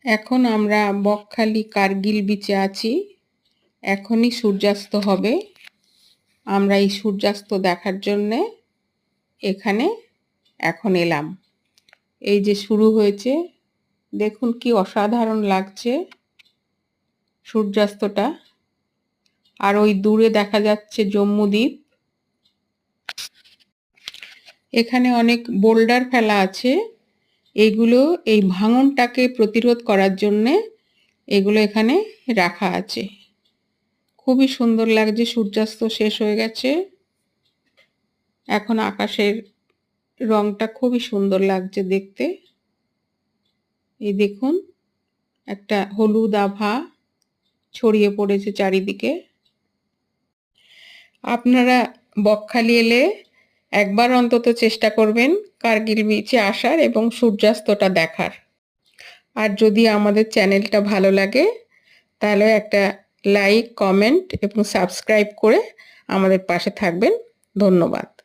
এখন আমরা বকখালি কার্গিল বিচে আছি। এখনই সূর্যাস্ত হবে। আমরা এই সূর্যাস্ত দেখার জন্যে এখানে এখন এলাম। এই যে শুরু হয়েছে, দেখুন কি অসাধারণ লাগছে সূর্যাস্তটা। আর ওই দূরে দেখা যাচ্ছে জম্মুদ্বীপ। এখানে অনেক বোল্ডার ফেলা আছে। এগুলো এই ভাঙনটাকে প্রতিরোধ করার জন্যে এগুলো এখানে রাখা আছে। খুবই সুন্দর লাগছে। সূর্যাস্ত শেষ হয়ে গেছে। এখন আকাশের রংটা খুবই সুন্দর লাগছে দেখতে। এই দেখুন, একটা হলুদ আভা ছড়িয়ে পড়েছে চারিদিকে। আপনারা বকখালি এলে একবার অন্তত চেষ্টা করবেন কার্গিল বিচে আসার এবং সূর্যাস্তটা দেখার। আর যদি আমাদের চ্যানেলটা ভালো লাগে তাহলে একটা লাইক, কমেন্ট এবং সাবস্ক্রাইব করে আমাদের পাশে থাকবেন। ধন্যবাদ।